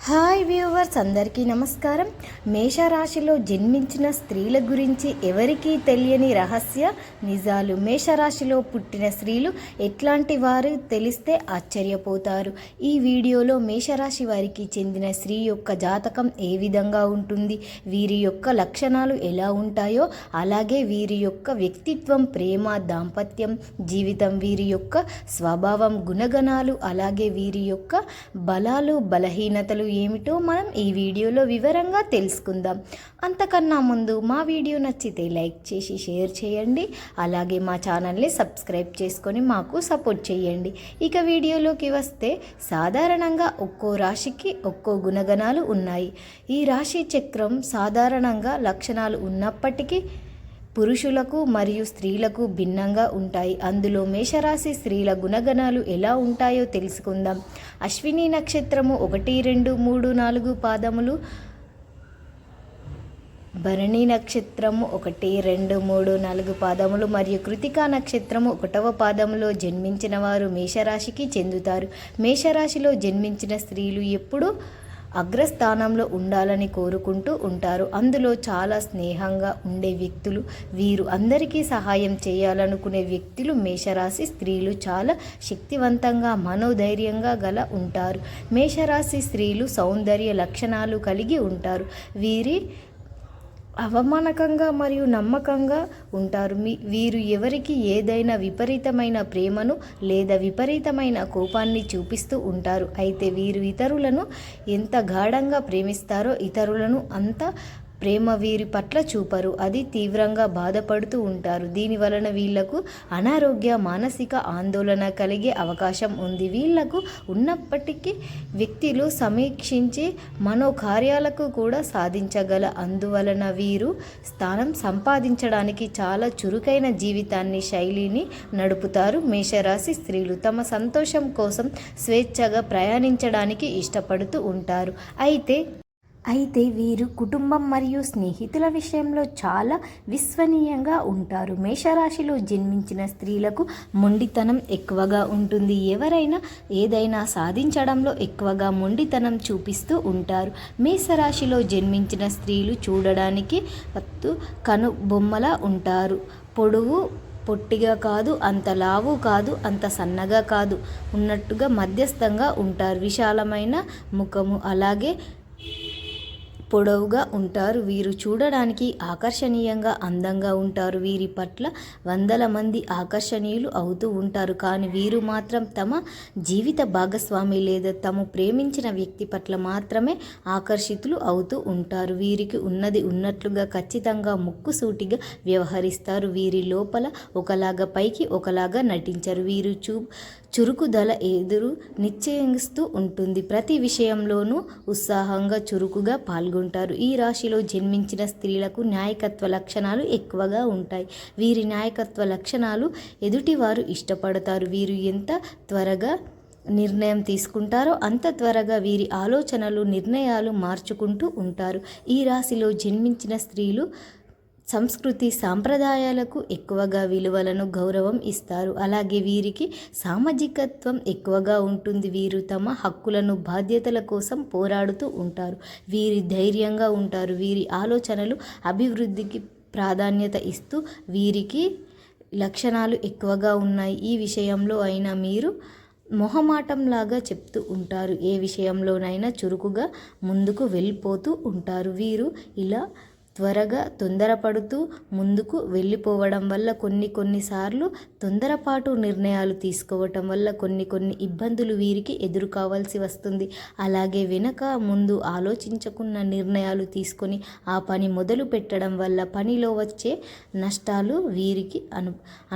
Hi viewers, అందరికీ నమస్కారం. మేషరాశిలో జన్మించిన స్త్రీల గురించి ఎవరికీ తెలియని రహస్య నిజాలు. మేషరాశిలో పుట్టిన స్త్రీలు ఎట్లాంటి వారు తెలిస్తే ఆశ్చర్యపోతారు. ఈ వీడియోలో మేషరాశి వారికి చెందిన స్త్రీ యొక్క జాతకం ఏ విధంగా ఉంటుంది, వీరి యొక్క లక్షణాలు ఎలా ఉంటాయో, అలాగే వీరి యొక్క వ్యక్తిత్వం, ప్రేమ, దాంపత్యం జీవితం, వీరి యొక్క స్వభావం, గుణగణాలు, అలాగే వీరి యొక్క బలాలు, బలహీనతలు ఏమిటో మనం ఈ వీడియోలో వివరంగా తెలుసుకుందాం. అంతకన్నా ముందు మా వీడియో నచ్చితే లైక్ చేసి షేర్ చేయండి. అలాగే మా ఛానల్ని సబ్స్క్రైబ్ చేసుకొని మాకు సపోర్ట్ చేయండి. ఇక వీడియోలోకి వస్తే, సాధారణంగా ఒక్కో రాశికి ఒక్కో గుణగణాలు ఉన్నాయి. ఈ రాశి చక్రం సాధారణంగా లక్షణాలు ఉన్నప్పటికీ పురుషులకు మరియు స్త్రీలకు భిన్నంగా ఉంటాయి. అందులో మేషరాశి స్త్రీల గుణగణాలు ఎలా ఉంటాయో తెలుసుకుందాం. అశ్విని నక్షత్రము 1, 2, 3, 4 పాదములు, భరణి నక్షత్రము 1, 2, 3, 4 పాదములు మరియు కృతికా నక్షత్రము 1వ పాదములో జన్మించిన వారు మేషరాశికి చెందుతారు. మేషరాశిలో జన్మించిన స్త్రీలు ఎప్పుడూ అగ్రస్థానంలో ఉండాలని కోరుకుంటూ ఉంటారు. అందులో చాలా స్నేహంగా ఉండే వ్యక్తులు, వీరు అందరికీ సహాయం చేయాలనుకునే వ్యక్తులు. మేషరాశి స్త్రీలు చాలా శక్తివంతంగా, మనోధైర్యంగా గల ఉంటారు. మేషరాశి స్త్రీలు సౌందర్య లక్షణాలు కలిగి ఉంటారు. వీరి అవమానకంగా మరియు నమ్మకంగా ఉంటారు. వీరు ఎవరికి ఏదైనా విపరీతమైన ప్రేమను లేదా విపరీతమైన కోపాన్ని చూపిస్తూ ఉంటారు. అయితే వీరు ఇతరులను ఎంత గాఢంగా ప్రేమిస్తారో ఇతరులను అంత ప్రేమ వీరి పట్ల చూపరు. అది తీవ్రంగా బాధపడుతూ ఉంటారు. దీని వలన వీళ్లకు అనారోగ్య, మానసిక ఆందోళన కలిగే అవకాశం ఉంది. వీళ్లకు ఉన్నప్పటికీ వ్యక్తులు సమీక్షించి మనోకార్యాలకు కూడా సాధించగల అందువలన వీరు స్థానం సంపాదించడానికి చాలా చురుకైన జీవితాన్ని, శైలిని నడుపుతారు. మేషరాశి స్త్రీలు తమ సంతోషం కోసం స్వేచ్ఛగా ప్రయాణించడానికి ఇష్టపడుతూ ఉంటారు. అయితే వీరు కుటుంబం మరియు స్నేహితుల విషయంలో చాలా విశ్వసనీయంగా ఉంటారు. మేషరాశిలో జన్మించిన స్త్రీలకు మొండితనం ఎక్కువగా ఉంటుంది. ఎవరైనా ఏదైనా సాధించడంలో ఎక్కువగా మొండితనం చూపిస్తూ ఉంటారు. మేషరాశిలో జన్మించిన స్త్రీలు చూడడానికి కనుబొమ్మలా ఉంటారు. పొట్టిగా కాదు, అంత లావు కాదు, అంత సన్నగా కాదు, ఉన్నట్టుగా మధ్యస్థంగా ఉంటారు. విశాలమైన ముఖము, అలాగే పొడవుగా ఉంటారు. వీరు చూడడానికి ఆకర్షణీయంగా, అందంగా ఉంటారు. వీరి పట్ల వందల మంది ఆకర్షణీయులు అవుతూ ఉంటారు. కానీ వీరు మాత్రం తమ జీవిత భాగస్వామి లేదా తాము ప్రేమించిన వ్యక్తి పట్ల మాత్రమే ఆకర్షితులు అవుతూ ఉంటారు. వీరికి ఉన్నది ఉన్నట్లుగా, ఖచ్చితంగా, ముక్కుసూటిగా వ్యవహరిస్తారు. వీరి లోపల ఒకలాగా, పైకి ఒకలాగా నటించరు. వీరు చురుకుదల ఎదురు నిశ్చయిస్తూ ఉంటుంది. ప్రతి విషయంలోనూ ఉత్సాహంగా, చురుకుగా పాల్గొంటారు. ఈ రాశిలో జన్మించిన స్త్రీలకు నాయకత్వ లక్షణాలు ఎక్కువగా ఉంటాయి. వీరి నాయకత్వ లక్షణాలు ఎదుటివారు ఇష్టపడతారు. వీరు ఎంత త్వరగా నిర్ణయం తీసుకుంటారో అంత త్వరగా వీరి ఆలోచనలు, నిర్ణయాలు మార్చుకుంటూ ఉంటారు. ఈ రాశిలో జన్మించిన స్త్రీలు సంస్కృతి, సాంప్రదాయాలకు ఎక్కువగా విలువలను, గౌరవం ఇస్తారు. అలాగే వీరికి సామాజికత్వం ఎక్కువగా ఉంటుంది. వీరు తమ హక్కులను, బాధ్యతల కోసం పోరాడుతూ ఉంటారు. వీరి ధైర్యంగా ఉంటారు. వీరి ఆలోచనలు అభివృద్ధికి ప్రాధాన్యత ఇస్తూ వీరికి లక్షణాలు ఎక్కువగా ఉన్నాయి. ఈ విషయంలో అయినా మీరు మొహమాటంలాగా చెప్తూ ఉంటారు. ఏ విషయంలోనైనా చురుకుగా ముందుకు వెళ్ళిపోతూ ఉంటారు. వీరు ఇలా త్వరగా తొందరపడుతూ ముందుకు వెళ్ళిపోవడం వల్ల కొన్నిసార్లు తొందరపాటు నిర్ణయాలు తీసుకోవటం వల్ల కొన్ని ఇబ్బందులు వీరికి ఎదురు కావాల్సి వస్తుంది. అలాగే వెనక ముందు ఆలోచించకున్న నిర్ణయాలు తీసుకొని ఆ పని మొదలు పెట్టడం వల్ల పనిలో వచ్చే నష్టాలు వీరికి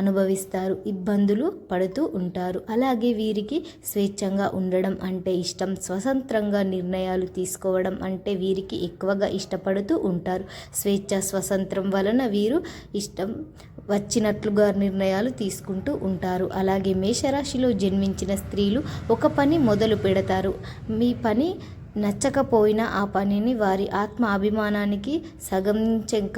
అనుభవిస్తారు. ఇబ్బందులు పడుతూ ఉంటారు. అలాగే వీరికి స్వేచ్ఛంగా ఉండడం అంటే ఇష్టం. స్వతంత్రంగా నిర్ణయాలు తీసుకోవడం అంటే వీరికి ఎక్కువగా ఇష్టపడుతూ ఉంటారు. స్వేచ్ఛ, స్వతంత్రం వలన వీరు ఇష్టం వచ్చినట్లుగా నిర్ణయాలు తీసుకుంటూ ఉంటారు. అలాగే మేషరాశిలో జన్మించిన స్త్రీలు ఒక పని మొదలు పెడతారు. మీ పని నచ్చకపోయినా ఆ పనిని వారి ఆత్మ అభిమానానికి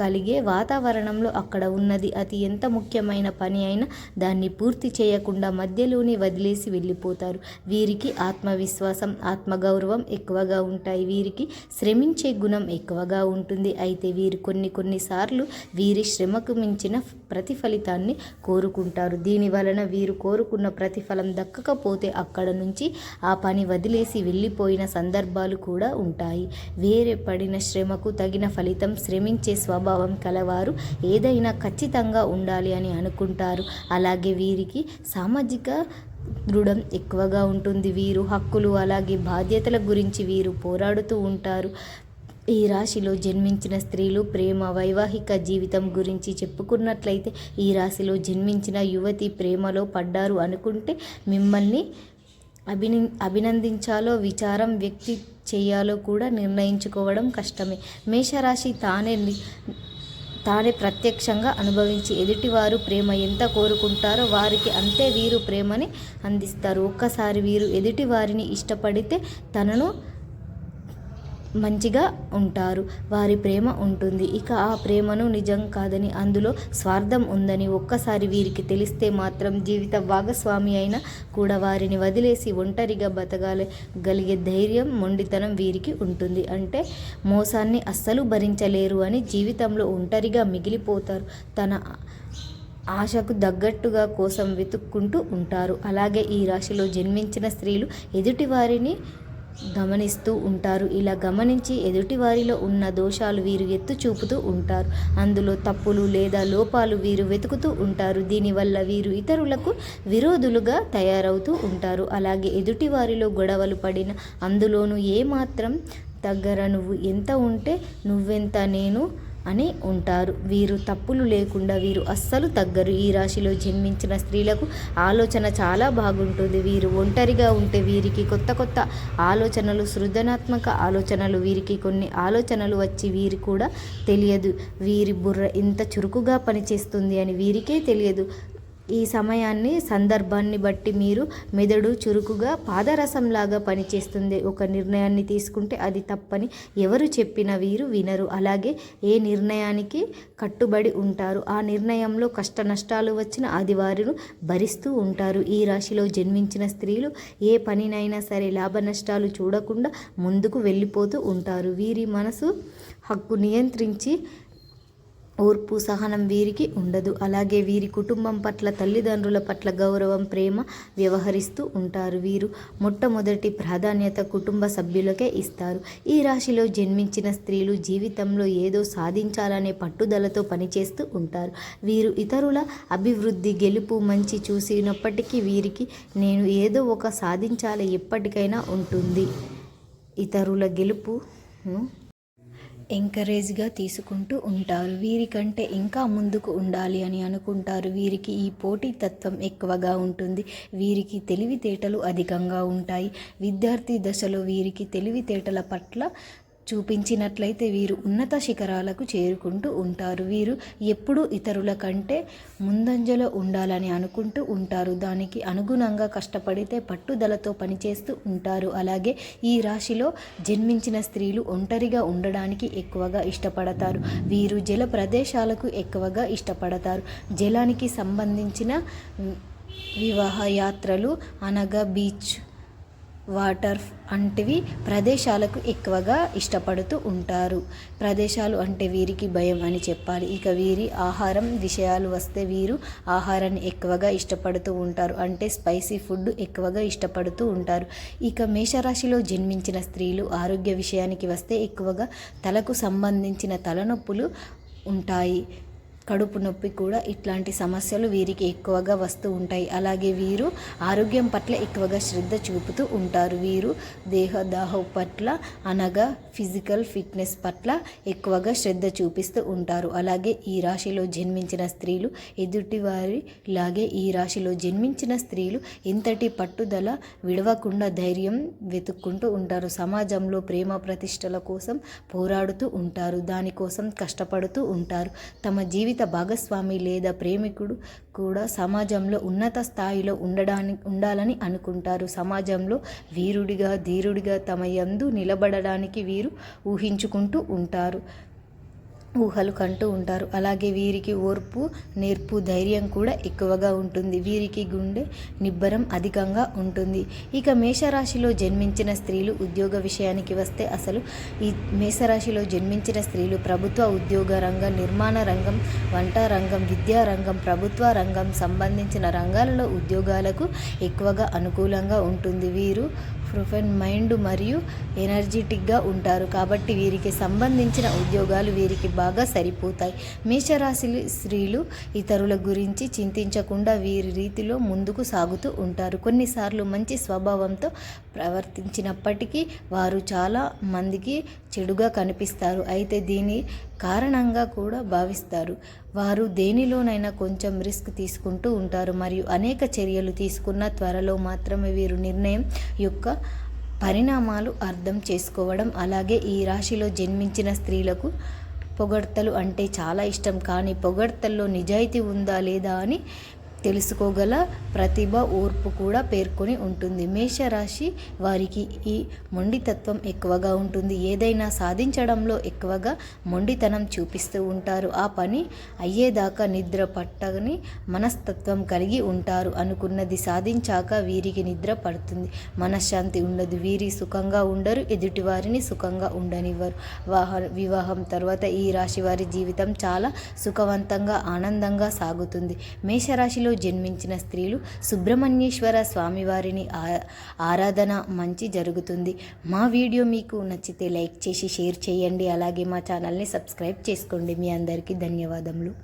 కలిగే వాతావరణంలో అక్కడ ఉన్నది. అది ఎంత ముఖ్యమైన పని అయినా దాన్ని పూర్తి చేయకుండా మధ్యలోనే వదిలేసి వెళ్ళిపోతారు. వీరికి ఆత్మవిశ్వాసం, ఆత్మగౌరవం ఎక్కువగా ఉంటాయి. వీరికి శ్రమించే గుణం ఎక్కువగా ఉంటుంది. అయితే వీరు కొన్నిసార్లు వీరి శ్రమకు మించిన ప్రతిఫలితాన్ని కోరుకుంటారు. దీని వలన వీరు కోరుకున్న ప్రతిఫలం దక్కకపోతే అక్కడ నుంచి ఆ పని వదిలేసి వెళ్ళిపోయిన సందర్భాలు కూడా ఉంటాయి. వేరే పడిన శ్రమకు తగిన ఫలితం శ్రమించే స్వభావం కలవారు ఏదైనా ఖచ్చితంగా ఉండాలి అని అనుకుంటారు. అలాగే వీరికి సామాజిక దృఢం ఎక్కువగా ఉంటుంది. వీరు హక్కులు అలాగే బాధ్యతల గురించి వీరు పోరాడుతూ ఉంటారు. ఈ రాశిలో జన్మించిన స్త్రీలు ప్రేమ, వైవాహిక జీవితం గురించి చెప్పుకున్నట్లయితే ఈ రాశిలో జన్మించిన యువతి ప్రేమలో పడ్డారు అనుకుంటే మిమ్మల్ని అభినందించాలో విచారం వ్యక్తి చేయాలో కూడా నిర్ణయించుకోవడం కష్టమే. మేషరాశి తానే ప్రత్యక్షంగా అనుభవించి ఎదుటివారు ప్రేమ ఎంత కోరుకుంటారో వారికి అంతే వీరు ప్రేమని అందిస్తారు. ఒక్కసారి వీరు ఎదుటివారిని ఇష్టపడితే తనను మంచిగా ఉంటారు. వారి ప్రేమ ఉంటుంది. ఇక ఆ ప్రేమను నిజం కాదని, అందులో స్వార్థం ఉందని ఒక్కసారి వీరికి తెలిస్తే మాత్రం జీవిత భాగస్వామి అయినా కూడా వారిని వదిలేసి ఒంటరిగా బతకగలిగే ధైర్యం, మొండితనం వీరికి ఉంటుంది. అంటే మోసాన్ని అస్సలు భరించలేరు అని జీవితంలో ఒంటరిగా మిగిలిపోతారు. తన ఆశకు తగ్గట్టుగా కోసం వెతుక్కుంటూ ఉంటారు. అలాగే ఈ రాశిలో జన్మించిన స్త్రీలు ఎదుటివారిని గమనిస్తూ ఉంటారు. ఇలా గమనించి ఎదుటివారిలో ఉన్న దోషాలు వీరు ఎత్తు చూపుతూ ఉంటారు. అందులో తప్పులు లేదా లోపాలు వీరు వెతుకుతూ ఉంటారు. దీనివల్ల వీరు ఇతరులకు విరోధులుగా తయారవుతూ ఉంటారు. అలాగే ఎదుటివారిలో గొడవలు పడిన అందులోనూ ఏమాత్రం దగ్గర నువ్వు ఎంత ఉంటే నువ్వెంత నేను అని ఉంటారు. వీరు తప్పులు లేకుండా వీరు అస్సలు తగ్గరు. ఈ రాశిలో జన్మించిన స్త్రీలకు ఆలోచన చాలా బాగుంటుంది. వీరు ఒంటరిగా ఉంటే వీరికి కొత్త ఆలోచనలు, సృజనాత్మక ఆలోచనలు, వీరికి కొన్ని ఆలోచనలు వచ్చి వీరి కూడా తెలియదు. వీరి బుర్ర ఇంత చురుకుగా పనిచేస్తుంది అని వీరికే తెలియదు. ఈ సమయాన్ని, సందర్భాన్ని బట్టి మీరు మెదడు చురుకుగా పాదరసంలాగా పనిచేస్తుంది. ఒక నిర్ణయాన్ని తీసుకుంటే అది తప్పని ఎవరు చెప్పినా వీరు వినరు. అలాగే ఏ నిర్ణయానికి కట్టుబడి ఉంటారు. ఆ నిర్ణయంలో కష్ట నష్టాలు వచ్చినా అది వారిని భరిస్తూ ఉంటారు. ఈ రాశిలో జన్మించిన స్త్రీలు ఏ పనినైనా సరే లాభ నష్టాలు చూడకుండా ముందుకు వెళ్ళిపోతూ ఉంటారు. వీరి మనసు హక్కు నియంత్రించి ఓర్పు, సహనం వీరికి ఉండదు. అలాగే వీరి కుటుంబం పట్ల, తల్లిదండ్రుల పట్ల గౌరవం, ప్రేమ వ్యవహరిస్తూ ఉంటారు. వీరు మొట్టమొదటి ప్రాధాన్యత కుటుంబ సభ్యులకే ఇస్తారు. ఈ రాశిలో జన్మించిన స్త్రీలు జీవితంలో ఏదో సాధించాలనే పట్టుదలతో పనిచేస్తూ ఉంటారు. వీరు ఇతరుల అభివృద్ధి, గెలుపు, మంచి చూసినప్పటికీ వీరికి నేను ఏదో ఒక సాధించాలి ఎప్పటికైనా ఉంటుంది. ఇతరుల గెలుపును ఎంకరేజ్గా తీసుకుంటూ ఉంటారు. వీరికంటే ఇంకా ముందుకు ఉండాలి అని అనుకుంటారు. వీరికి ఈ పోటీతత్వం ఎక్కువగా ఉంటుంది. వీరికి తెలివితేటలు అధికంగా ఉంటాయి. విద్యార్థి దశలో వీరికి తెలివితేటల పట్ల చూపించినట్లయితే వీరు ఉన్నత శిఖరాలకు చేరుకుంటూ ఉంటారు. వీరు ఎప్పుడూ ఇతరుల కంటే ముందంజలో ఉండాలని అనుకుంటూ ఉంటారు. దానికి అనుగుణంగా కష్టపడితే పట్టుదలతో పనిచేస్తూ ఉంటారు. అలాగే ఈ రాశిలో జన్మించిన స్త్రీలు ఒంటరిగా ఉండడానికి ఎక్కువగా ఇష్టపడతారు. వీరు జల ప్రదేశాలకు ఎక్కువగా ఇష్టపడతారు. జలానికి సంబంధించిన వివాహ యాత్రలు అనగా బీచ్, వాటర్ వంటివి ప్రదేశాలకు ఎక్కువగా ఇష్టపడుతూ ఉంటారు. ప్రదేశాలు అంటే వీరికి భయం అని చెప్పాలి. ఇక వీరి ఆహారం విషయాలు వస్తే వీరు ఆహారాన్ని ఎక్కువగా ఇష్టపడుతూ ఉంటారు. అంటే స్పైసీ ఫుడ్ ఎక్కువగా ఇష్టపడుతూ ఉంటారు. ఇక మేషరాశిలో జన్మించిన స్త్రీలు ఆరోగ్య విషయానికి వస్తే ఎక్కువగా తలకు సంబంధించిన తలనొప్పులు ఉంటాయి. కడుపు నొప్పి కూడా ఇట్లాంటి సమస్యలు వీరికి ఎక్కువగా వస్తూ ఉంటాయి. అలాగే వీరు ఆరోగ్యం పట్ల ఎక్కువగా శ్రద్ధ చూపుతూ ఉంటారు. వీరు దేహదాహం పట్ల అనగా ఫిజికల్ ఫిట్నెస్ పట్ల ఎక్కువగా శ్రద్ధ చూపిస్తూ ఉంటారు. అలాగే ఈ రాశిలో జన్మించిన స్త్రీలు ఎదుటివారిలాగే ఈ రాశిలో జన్మించిన స్త్రీలు ఇంతటి పట్టుదల విడవకుండా ధైర్యం వెతుక్కుంటూ ఉంటారు. సమాజంలో ప్రేమ ప్రతిష్టల కోసం పోరాడుతూ ఉంటారు. దానికోసం కష్టపడుతూ ఉంటారు. తమ జీవిత జీవిత భాగస్వామి లేదా ప్రేమికుడు కూడా సమాజంలో ఉన్నత స్థాయిలో ఉండాలని అనుకుంటారు. సమాజంలో వీరుడిగా ధీరుడిగా తమ యందు నిలబడడానికి వీరు ఊహలు కంటూ ఉంటారు. అలాగే వీరికి ఓర్పు, నేర్పు, ధైర్యం కూడా ఎక్కువగా ఉంటుంది. వీరికి గుండె నిబ్బరం అధికంగా ఉంటుంది. ఇక మేషరాశిలో జన్మించిన స్త్రీలు ఉద్యోగ విషయానికి వస్తే అసలు ఈ మేషరాశిలో జన్మించిన స్త్రీలు ప్రభుత్వ ఉద్యోగ రంగం, నిర్మాణ రంగం, వంట రంగం, విద్యా రంగం, ప్రభుత్వ రంగం సంబంధించిన రంగాలలో ఉద్యోగాలకు ఎక్కువగా అనుకూలంగా ఉంటుంది. వీరు ప్రొఫైల్ మైండ్ మరియు ఎనర్జెటిక్గా ఉంటారు. కాబట్టి వీరికి సంబంధించిన ఉద్యోగాలు వీరికి బాగా సరిపోతాయి. మేషరాశి స్త్రీలు ఇతరుల గురించి చింతించకుండా వీరి రీతిలో ముందుకు సాగుతూ ఉంటారు. కొన్నిసార్లు మంచి స్వభావంతో ప్రవర్తించినప్పటికీ వారు చాలా మందికి చెడుగా కనిపిస్తారు. అయితే దీని కారణంగా కూడా భావిస్తారు. వారు దేనిలోనైనా కొంచెం రిస్క్ తీసుకుంటూ ఉంటారు మరియు అనేక చర్యలు తీసుకున్న త్వరలో మాత్రమే వీరు నిర్ణయం యొక్క పరిణామాలు అర్థం చేసుకోవడం. అలాగే ఈ రాశిలో జన్మించిన స్త్రీలకు పొగడ్తలు అంటే చాలా ఇష్టం. కానీ పొగడ్తల్లో నిజాయితీ ఉందా లేదా అని తెలుసుకోగల ప్రతిభ, ఓర్పు కూడా పేర్కొని ఉంటుంది. మేషరాశి వారికి ఈ మొండితత్వం ఎక్కువగా ఉంటుంది. ఏదైనా సాధించడంలో ఎక్కువగా మొండితనం చూపిస్తూ ఉంటారు. ఆ పని అయ్యేదాకా నిద్ర పట్టని మనస్తత్వం కలిగి ఉంటారు. అనుకున్నది సాధించాక వీరికి నిద్ర పడుతుంది, మనశ్శాంతి ఉండదు. వీరి సుఖంగా ఉండరు, ఎదుటివారిని సుఖంగా ఉండనివ్వరు. వివాహం తర్వాత ఈ రాశి వారి జీవితం చాలా సుఖవంతంగా, ఆనందంగా సాగుతుంది. మేషరాశిలో జన్మించిన స్త్రీలు సుబ్రహ్మణ్యేశ్వర స్వామివారిని ఆరాధన మంచి జరుగుతుంది. మా వీడియో మీకు నచ్చితే లైక్ చేసి షేర్ చేయండి. అలాగే మా ఛానల్ని సబ్స్క్రైబ్ చేసుకోండి. మీ అందరికీ ధన్యవాదములు.